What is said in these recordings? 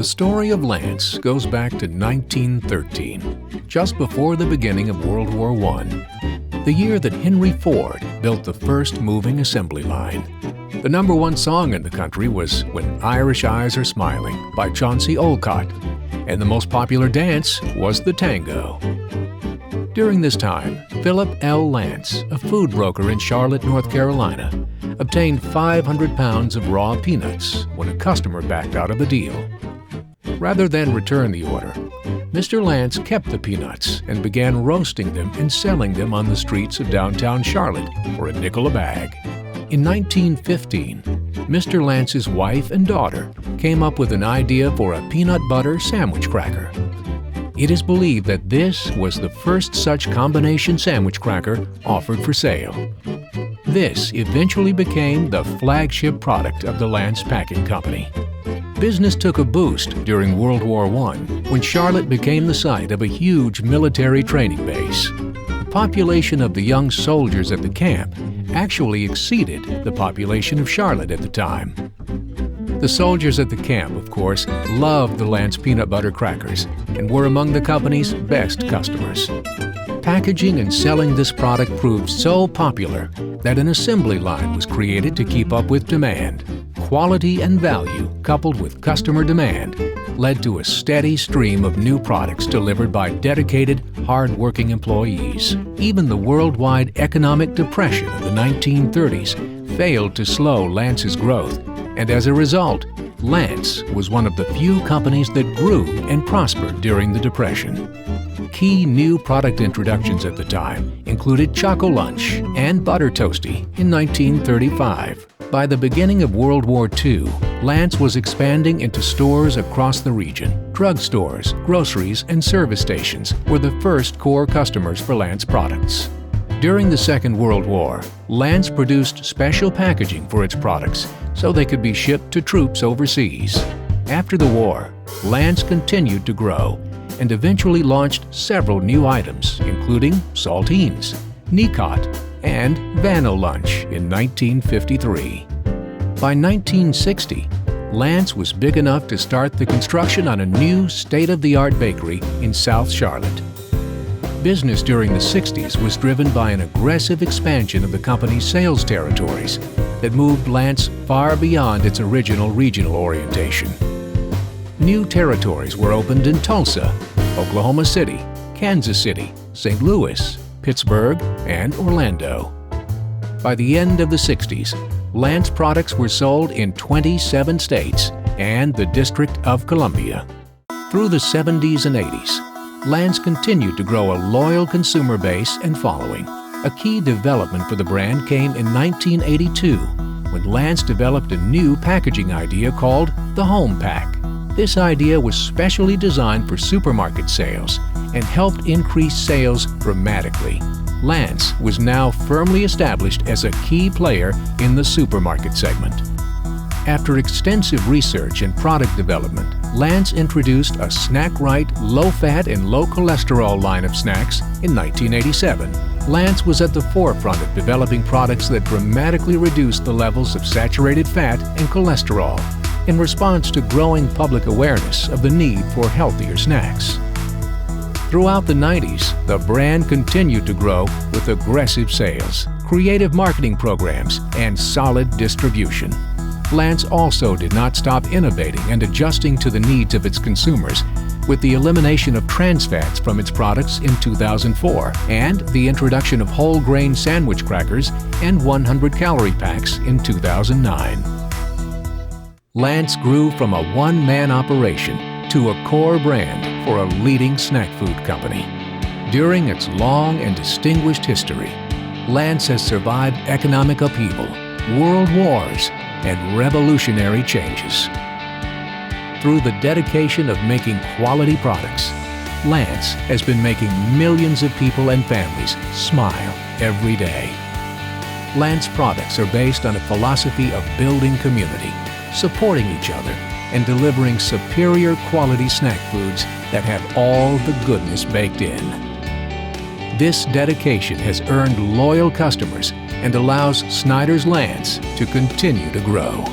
The story of Lance goes back to 1913, just before the beginning of World War I, the year that Henry Ford built the first moving assembly line. The #1 song in the country was "When Irish Eyes Are Smiling" by Chauncey Olcott, and the most popular dance was the tango. During this time, Philip L. Lance, a food broker in Charlotte, North Carolina, obtained 500 pounds of raw peanuts when a customer backed out of the deal. Rather than return the order, Mr. Lance kept the peanuts and began roasting them and selling them on the streets of downtown Charlotte for a nickel a bag. In 1915, Mr. Lance's wife and daughter came up with an idea for a peanut butter sandwich cracker. It is believed that this was the first such combination sandwich cracker offered for sale. This eventually became the flagship product of the Lance Packing Company. Business took a boost during World War I when Charlotte became the site of a huge military training base. The population of the young soldiers at the camp actually exceeded the population of Charlotte at the time. The soldiers at the camp, of course, loved the Lance peanut butter crackers and were among the company's best customers. Packaging and selling this product proved so popular that an assembly line was created to keep up with demand. Quality and value, coupled with customer demand, led to a steady stream of new products delivered by dedicated, hard-working employees. Even the worldwide economic depression of the 1930s failed to slow Lance's growth, and as a result, Lance was one of the few companies that grew and prospered during the Depression. Key new product introductions at the time included Choco Lunch and Butter Toasty in 1935. By the beginning of World War II, Lance was expanding into stores across the region. Drugstores, groceries, and service stations were the first core customers for Lance products. During the Second World War, Lance produced special packaging for its products so they could be shipped to troops overseas. After the war, Lance continued to grow and eventually launched several new items, including Saltines, Nicot, and Vano Lunch in 1953. By 1960, Lance was big enough to start the construction on a new state-of-the-art bakery in South Charlotte. Business during the 60s was driven by an aggressive expansion of the company's sales territories that moved Lance far beyond its original regional orientation. New territories were opened in Tulsa, Oklahoma City, Kansas City, St. Louis, Pittsburgh, and Orlando. By the end of the 60s, Lance products were sold in 27 states and the District of Columbia. Through the 70s and 80s, Lance continued to grow a loyal consumer base and following. A key development for the brand came in 1982 when Lance developed a new packaging idea called the Home Pack. This idea was specially designed for supermarket sales and helped increase sales dramatically. Lance was now firmly established as a key player in the supermarket segment. After extensive research and product development, Lance introduced a snack-right, low-fat and low-cholesterol line of snacks in 1987. Lance was at the forefront of developing products that dramatically reduced the levels of saturated fat and cholesterol in response to growing public awareness of the need for healthier snacks. Throughout the 90s, the brand continued to grow with aggressive sales, creative marketing programs, and solid distribution. Lance also did not stop innovating and adjusting to the needs of its consumers with the elimination of trans fats from its products in 2004 and the introduction of whole grain sandwich crackers and 100-calorie packs in 2009. Lance grew from a one-man operation to a core brand for a leading snack food company. During its long and distinguished history, Lance has survived economic upheaval, world wars, and revolutionary changes. Through the dedication of making quality products, Lance has been making millions of people and families smile every day. Lance products are based on a philosophy of building community, supporting each other, and delivering superior quality snack foods that have all the goodness baked in. This dedication has earned loyal customers and allows Snyder's-Lance to continue to grow.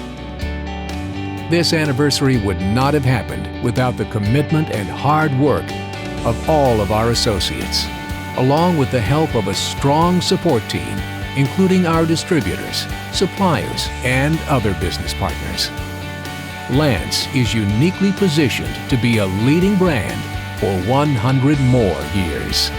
This anniversary would not have happened without the commitment and hard work of all of our associates, along with the help of a strong support team, including our distributors, suppliers, and other business partners. Lance is uniquely positioned to be a leading brand for 100 more years.